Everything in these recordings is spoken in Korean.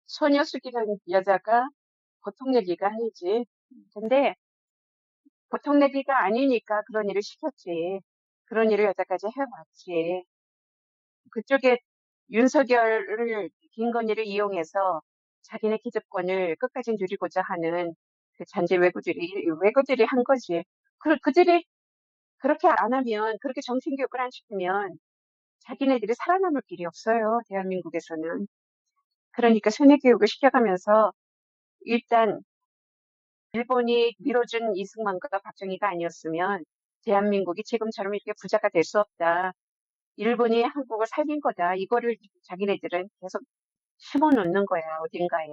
소녀숙이라는 여자가 보통 얘기가 아니지. 근데 보통 얘기가 아니니까 그런 일을 시켰지. 그런 일을 여태까지 해왔지. 그쪽에 윤석열을, 김건희를 이용해서 자기네 기득권을 끝까지 누리고자 하는 그 잔재 외구들이 한 거지. 그들이 그렇게 안 하면, 그렇게 정신교육을 안 시키면 자기네들이 살아남을 길이 없어요, 대한민국에서는. 그러니까 세뇌교육을 시켜가면서 일단 일본이 밀어준 이승만과 박정희가 아니었으면 대한민국이 지금처럼 이렇게 부자가 될 수 없다. 일본이 한국을 살린 거다. 이거를 자기네들은 계속 심어 놓는 거야, 어딘가에.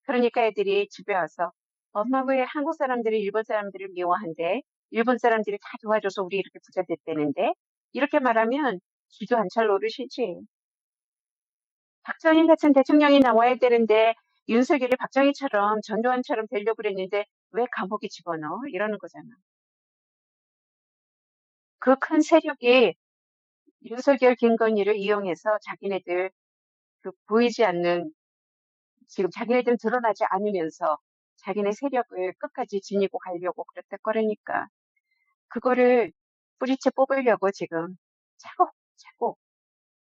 그러니까 애들이 집에 와서 엄마 왜 한국 사람들이 일본 사람들을 미워한대? 일본 사람들이 다 도와줘서 우리 이렇게 부자 됐다는데? 이렇게 말하면 쥐도 안 찰 노릇이지. 박정희 같은 대통령이 나와야 되는데 윤석열이 박정희처럼 전두환처럼 되려고 그랬는데 왜 감옥에 집어넣어? 이러는 거잖아. 그 큰 세력이 윤석열, 김건희를 이용해서 자기네들 그 보이지 않는 지금 자기네들 드러나지 않으면서 자기네 세력을 끝까지 지니고 가려고 그랬다 거라니까. 그거를 뿌리채 뽑으려고 지금 차곡차곡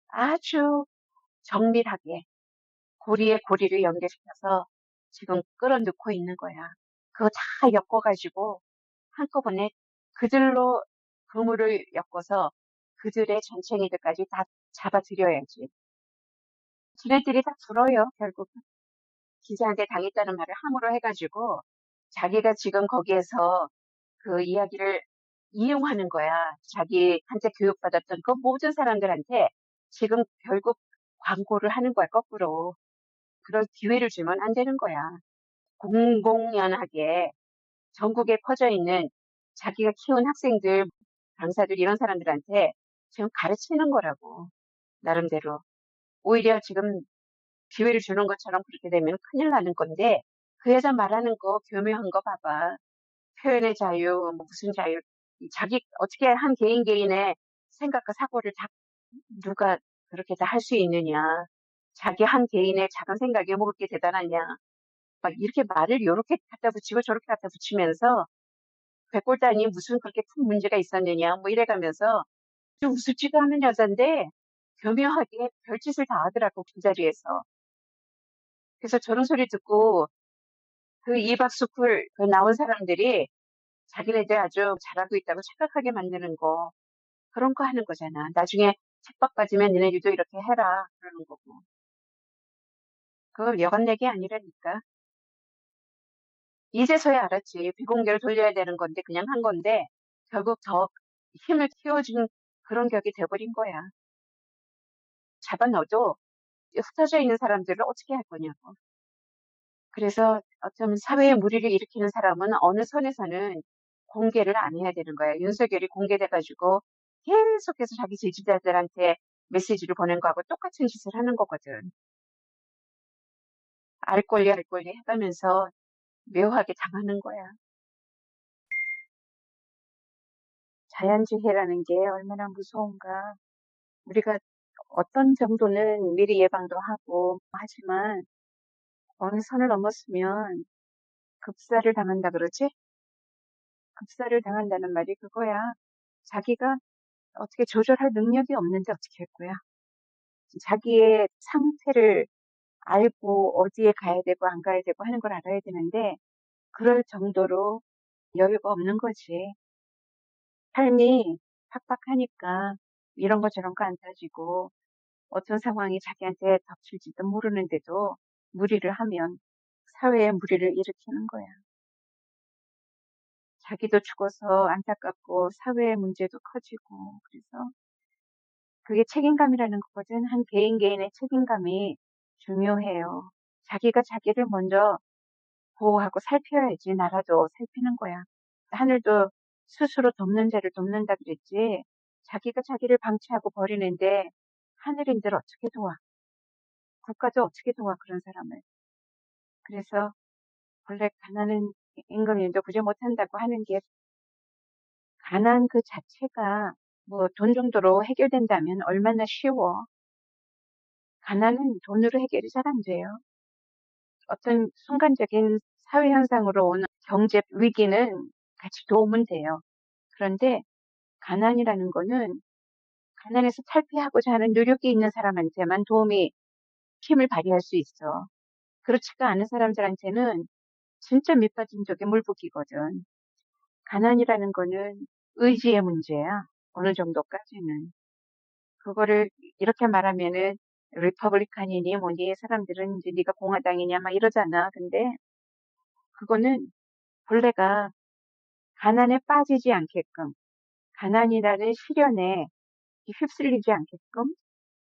아주 정밀하게 고리에 고리를 연결시켜서 지금 끌어넣고 있는 거야. 그거 다 엮어가지고 한꺼번에 그들로 그물을 엮어서 그들의 전챙이들까지 다 잡아들여야지. 지네들이 다 불어요, 결국. 기자한테 당했다는 말을 함으로 해가지고 자기가 지금 거기에서 그 이야기를 이용하는 거야. 자기한테 교육받았던 그 모든 사람들한테 지금 결국 광고를 하는 거야, 거꾸로. 그럴 기회를 주면 안 되는 거야. 공공연하게 전국에 퍼져 있는 자기가 키운 학생들, 강사들 이런 사람들한테 지금 가르치는 거라고. 나름대로. 오히려 지금 기회를 주는 것처럼 그렇게 되면 큰일 나는 건데 그 여자 말하는 거 교묘한 거 봐봐. 표현의 자유, 뭐 무슨 자유. 자기 어떻게 한 개인 개인의 생각과 사고를 다 누가 그렇게 다 할 수 있느냐. 자기 한 개인의 작은 생각이 뭐 그렇게 대단하냐. 막 이렇게 말을 요렇게 갖다 붙이고 저렇게 갖다 붙이면서 백골단이 무슨 그렇게 큰 문제가 있었느냐 뭐 이래가면서 좀 웃을지도 않은 여잔데 교묘하게 별짓을 다 하더라고 그 자리에서. 그래서 저런 소리 듣고 그 이박수쿨 그 나온 사람들이 자기네들 아주 잘하고 있다고 착각하게 만드는 거 그런 거 하는 거잖아. 나중에 책박 받으면 너네들도 이렇게 해라 그러는 거고. 그거 여간 내기 아니라니까. 이제서야 알았지. 비공개로 돌려야 되는 건데 그냥 한 건데 결국 더 힘을 키워주는 그런 격이 돼버린 거야. 잡아 넣어도 흩어져 있는 사람들을 어떻게 할 거냐고. 그래서 어쩌면 사회에 무리를 일으키는 사람은 어느 선에서는 공개를 안 해야 되는 거야. 윤석열이 공개돼가지고 계속해서 자기 지지자들한테 메시지를 보낸 거하고 똑같은 짓을 하는 거거든. 알 권리 해가면서 묘하게 당하는 거야. 자연재해라는 게 얼마나 무서운가. 우리가 어떤 정도는 미리 예방도 하고 하지만 어느 선을 넘었으면 급사를 당한다 그러지? 급사를 당한다는 말이 그거야. 자기가 어떻게 조절할 능력이 없는데 어떻게 할 거야? 자기의 상태를 알고 어디에 가야 되고 안 가야 되고 하는 걸 알아야 되는데 그럴 정도로 여유가 없는 거지. 삶이 팍팍하니까 이런 거 저런 거 안 따지고 어떤 상황이 자기한테 덮칠지도 모르는데도 무리를 하면 사회에 무리를 일으키는 거야. 자기도 죽어서 안타깝고 사회의 문제도 커지고 그래서 그게 책임감이라는 거거든. 한 개인 개인의 책임감이 중요해요. 자기가 자기를 먼저 보호하고 살펴야지 나라도 살피는 거야. 하늘도 스스로 돕는 자를 돕는다 그랬지. 자기가 자기를 방치하고 버리는데 하늘인들 어떻게 도와? 국가도 어떻게 도와 그런 사람을. 그래서 원래 가난한 임금님도 구제 못한다고 하는 게 가난 그 자체가 뭐 돈 정도로 해결된다면 얼마나 쉬워. 가난은 돈으로 해결이 잘 안 돼요. 어떤 순간적인 사회 현상으로 오는 경제 위기는 같이 도움은 돼요. 그런데 가난이라는 거는 가난에서 탈피하고자 하는 노력이 있는 사람한테만 도움이, 힘을 발휘할 수 있어. 그렇지가 않은 사람들한테는 진짜 밑빠진 적의 물붓기거든. 가난이라는 거는 의지의 문제야. 어느 정도까지는. 그거를 이렇게 말하면은 리퍼블리칸이니 뭐니 사람들은 이제 네가 공화당이냐 막 이러잖아. 근데 그거는 본래가 가난에 빠지지 않게끔, 가난이라는 시련에 휩쓸리지 않게끔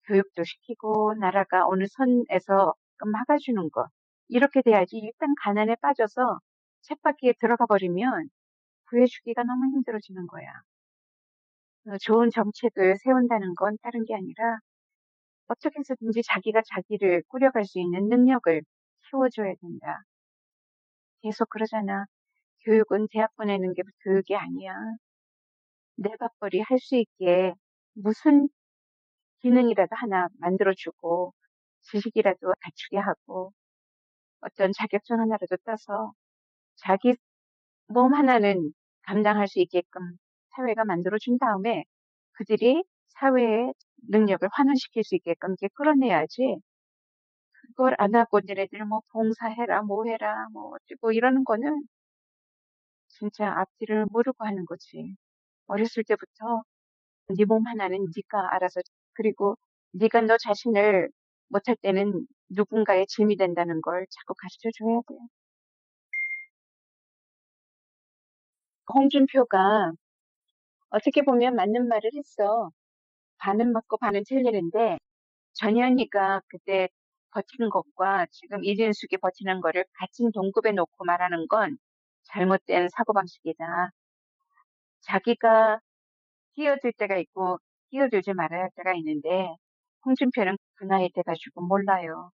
교육도 시키고 나라가 어느 선에서 막아주는 것. 이렇게 돼야지. 일단 가난에 빠져서 쳇바퀴에 들어가 버리면 구해주기가 너무 힘들어지는 거야. 좋은 정책을 세운다는 건 다른 게 아니라 어떻게 해서든지 자기가 자기를 꾸려갈 수 있는 능력을 키워줘야 된다. 계속 그러잖아. 교육은 대학 보내는 게 교육이 아니야. 내 밥벌이 할 수 있게 무슨 기능이라도 하나 만들어주고 지식이라도 갖추게 하고 어떤 자격증 하나라도 따서 자기 몸 하나는 감당할 수 있게끔 사회가 만들어준 다음에 그들이 사회의 능력을 환원시킬 수 있게끔 이렇게 끌어내야지. 그걸 안 하고 너네들 뭐 봉사해라 뭐 해라 뭐 어쩌고 이러는 거는 진짜 앞뒤를 모르고 하는 거지. 어렸을 때부터 네 몸 하나는 네가 알아서, 그리고 네가 너 자신을 못할 때는 누군가의 짐이 된다는 걸 자꾸 가르쳐 줘야 돼. 홍준표가 어떻게 보면 맞는 말을 했어. 반은 맞고 반은 틀리는데 전현희가 그때 버티는 것과 지금 이준숙이 버티는 거를 같은 동급에 놓고 말하는 건 잘못된 사고방식이다. 자기가 끼어들 때가 있고 끼어들지 말아야 할 때가 있는데 홍준표는 그 나이 돼가지고 몰라요.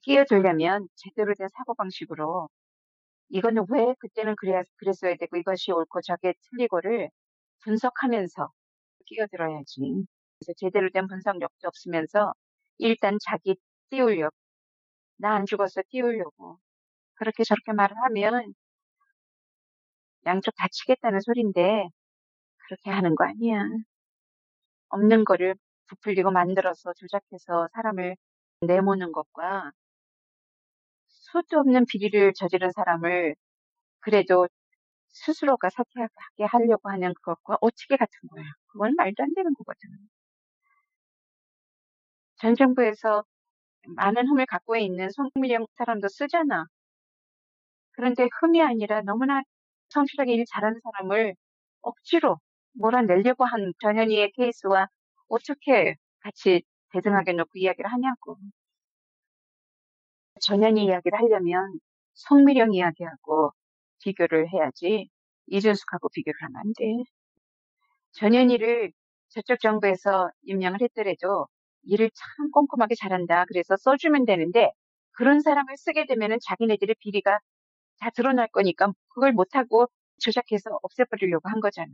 끼어들려면 제대로 된 사고방식으로 이거는 왜 그때는 그랬어야 되고 이것이 옳고 저게 틀리고를 분석하면서 끼어들어야지. 그래서 제대로 된 분석력도 없으면서 일단 자기 띄우려고, 나 안 죽었어 띄우려고 그렇게 저렇게 말을 하면 양쪽 다치겠다는 소린데 그렇게 하는 거 아니야. 없는 거를 부풀리고 만들어서 조작해서 사람을 내모는 것과 수도 없는 비리를 저지른 사람을 그래도 스스로가 사퇴하게 하려고 하는 것과 어떻게 같은 거야. 그건 말도 안 되는 거거든. 전 정부에서 많은 흠을 갖고 있는 성미령 사람도 쓰잖아. 그런데 흠이 아니라 너무나 성실하게 일 잘하는 사람을 억지로 몰아내려고 한 전현희의 케이스와 어떻게 같이 대등하게 놓고 이야기를 하냐고. 전현희 이야기를 하려면 성미령 이야기하고 비교를 해야지 이준숙하고 비교를 하면 안 돼. 전현희를 저쪽 정부에서 임명을 했더라도 일을 참 꼼꼼하게 잘한다. 그래서 써주면 되는데 그런 사람을 쓰게 되면은 자기네들의 비리가 다 드러날 거니까 그걸 못하고 조작해서 없애버리려고 한 거잖아.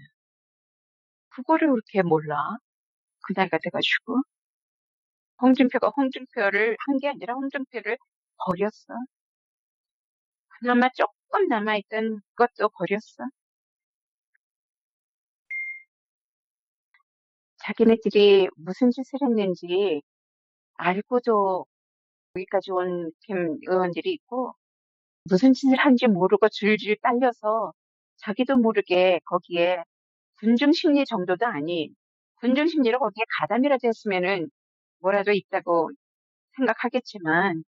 그거를 그렇게 몰라. 그날가 돼가지고. 홍준표가 홍준표를 한 게 아니라 홍준표를 버렸어. 그나마 조금 남아있던 것도 버렸어. 자기네들이 무슨 짓을 했는지 알고도 여기까지 온 팀 의원들이 있고 무슨 짓을 한지 모르고 줄줄 딸려서 자기도 모르게 거기에 군중심리 정도도 아닌 군중심리로 거기에 가담이라도 했으면은 뭐라도 있다고 생각하겠지만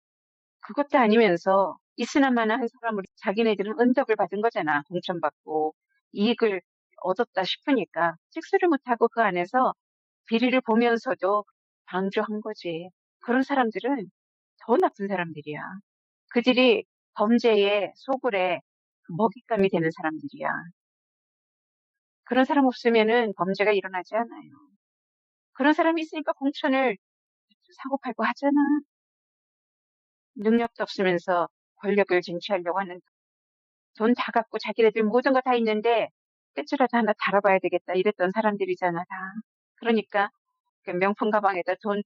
그것도 아니면서 있으나마나 한 사람으로 자기네들은 은덕을 받은 거잖아. 공천받고 이익을 얻었다 싶으니까 찍소를 못하고 그 안에서 비리를 보면서도 방조한 거지. 그런 사람들은 더 나쁜 사람들이야. 그들이 범죄의 소굴에 먹잇감이 되는 사람들이야. 그런 사람 없으면은 범죄가 일어나지 않아요. 그런 사람이 있으니까 공천을 사고팔고 하잖아. 능력도 없으면서 권력을 쟁취하려고 하는 돈 다 갖고 자기네들 모든 거 다 있는데 끝이라도 하나 달아봐야 되겠다 이랬던 사람들이잖아 다. 그러니까 그 명품 가방에다 돈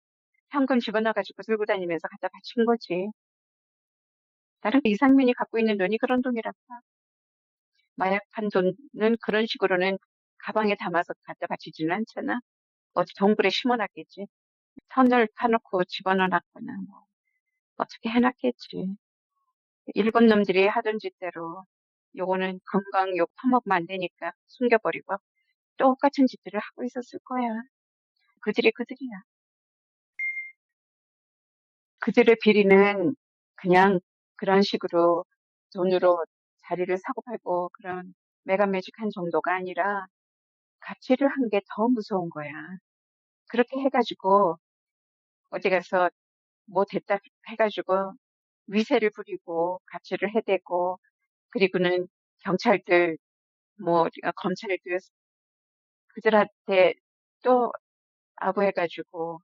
현금 집어넣어가지고 들고 다니면서 갖다 바친 거지. 다른 이상민이 갖고 있는 돈이 그런 돈이랄까. 마약 판 돈은 그런 식으로는 가방에 담아서 갖다 바치지는 않잖아. 어디 동굴에 심어놨겠지. 터널 파놓고 집어넣어놨거나 뭐 어떻게 해놨겠지. 일본 놈들이 하던 짓대로 요거는 금방 욕 퍼먹으면 안 되니까 숨겨버리고 똑같은 짓들을 하고 있었을 거야. 그들이 그들이야. 그들의 비리는 그냥 그런 식으로 돈으로 자리를 사고 팔고 그런 매간매직한 정도가 아니라 가치를 한 게 더 무서운 거야. 그렇게 해가지고 어디 가서 뭐 됐다 해가지고 위세를 부리고 가치를 해대고 그리고는 경찰들 뭐 검찰들 그들한테 또 아부해가지고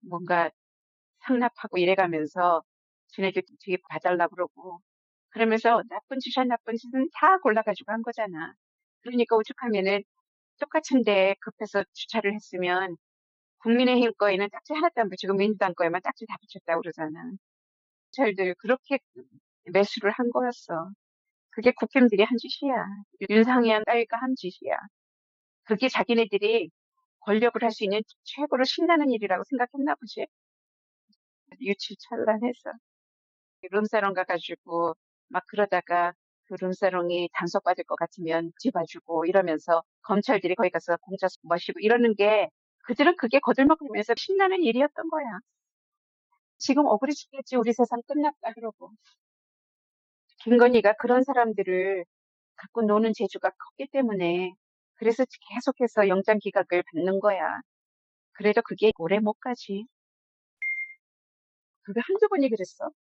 뭔가 상납하고 이래가면서 지네들 뒤에 봐달라 그러고 그러면서 나쁜 짓은 다 골라가지고 한 거잖아. 그러니까 오죽하면은 똑같은데 급해서 주차를 했으면 국민의힘 거에는 딱지 하나도 안 붙이고 민주당 거에만 딱지 다 붙였다고 그러잖아. 경찰들 그렇게 매수를 한 거였어. 그게 국힘들이 한 짓이야. 윤상현 딸과 한 짓이야. 그게 자기네들이 권력을 할 수 있는 최고로 신나는 일이라고 생각했나 보지. 유치찬란해서. 룸사롱 가가지고 막 그러다가 그 룸사롱이 단속받을 것 같으면 집어주고 이러면서 검찰들이 거기 가서 공짜 마시고 이러는 게 그들은 그게 거들먹으면서 신나는 일이었던 거야. 지금 억울해 죽겠지. 우리 세상 끝났다 그러고. 김건희가 그런 사람들을 갖고 노는 재주가 컸기 때문에 그래서 계속해서 영장 기각을 받는 거야. 그래도 그게 오래 못 가지. 그게 한두 번이 그랬어.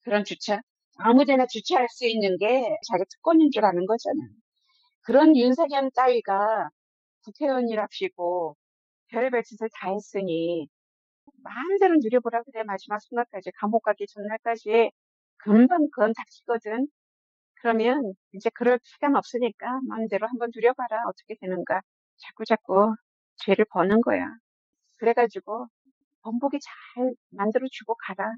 그런 주차. 아무데나 주차할 수 있는 게 자기 특권인 줄 아는 거잖아. 그런 윤석열 따위가 국회의원이랍시고 별의별 짓을 다 했으니 마음대로 누려보라 그래. 마지막 순간까지 감옥 가기 전날까지 금방 그건 닥치거든. 그러면 이제 그럴 시간 없으니까 마음대로 한번 누려봐라. 어떻게 되는가. 자꾸 죄를 버는 거야. 그래가지고 번복이 잘 만들어주고 가라.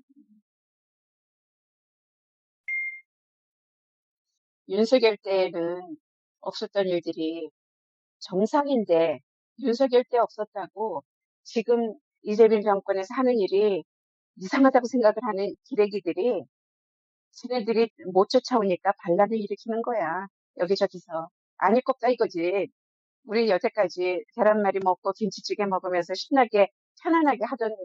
윤석열 때는 없었던 일들이 정상인데 윤석열 때 없었다고 지금 이재명 정권에서 하는 일이 이상하다고 생각을 하는 기레기들이 지네들이 못 쫓아오니까 반란을 일으키는 거야. 여기저기서. 아닐 겁다 이거지. 우리 여태까지 계란말이 먹고 김치찌개 먹으면서 신나게 편안하게 하던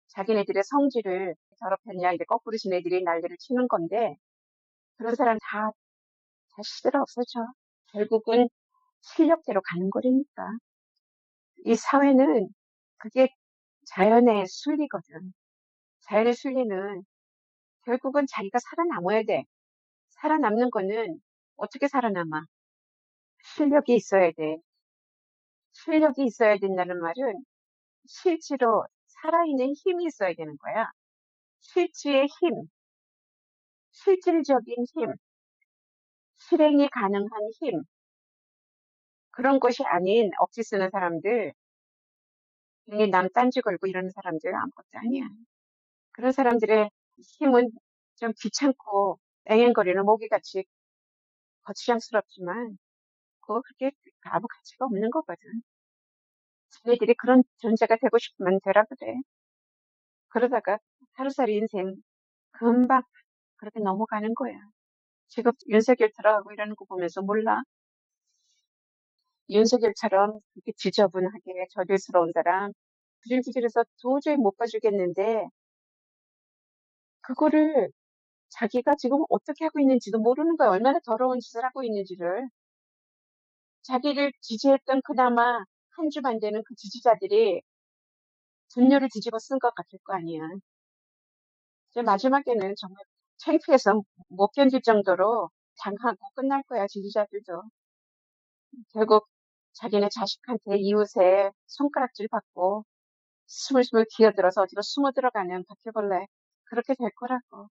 자기네들의 성질을 더럽혔냐 이제 거꾸로 지네들이 난리를 치는 건데 그런 사람 다 시들어 없어져. 결국은 실력대로 가는 거라니까. 이 사회는 그게 자연의 순리거든. 자연의 순리는 결국은 자기가 살아남아야 돼. 살아남는 거는 어떻게 살아남아? 실력이 있어야 돼. 실력이 있어야 된다는 말은 실제로 살아있는 힘이 있어야 되는 거야. 실질의 힘, 실질적인 힘, 실행이 가능한 힘. 그런 것이 아닌 억지 쓰는 사람들, 괜히 남 딴지 걸고 이러는 사람들 아무것도 아니야. 그런 사람들의 힘은 좀 귀찮고 앵앵거리는 모기같이 거추장스럽지만 그거 그렇게 아무 가치가 없는 거거든. 자기들이 그런 존재가 되고 싶으면 되라 그래. 그러다가 하루살이 인생 금방 그렇게 넘어가는 거야. 지금 윤석열 들어가고 이러는 거 보면서 몰라. 윤석열처럼 그렇게 지저분하게 저질스러운 사람 구질구질해서 도저히 못 봐주겠는데 그거를 자기가 지금 어떻게 하고 있는지도 모르는 거야. 얼마나 더러운 짓을 하고 있는지를. 자기를 지지했던 그나마 한 줌 안 되는 그 지지자들이 분뇨를 뒤집어 쓴 것 같을 거 아니야. 이제 마지막에는 정말 창피해서 못 견딜 정도로 당하고 끝날 거야, 지지자들도. 결국 자기네 자식한테 이웃에 손가락질 받고 스물스물 기어들어서 어디로 숨어 들어가는 바퀴벌레 그렇게 될 거라고.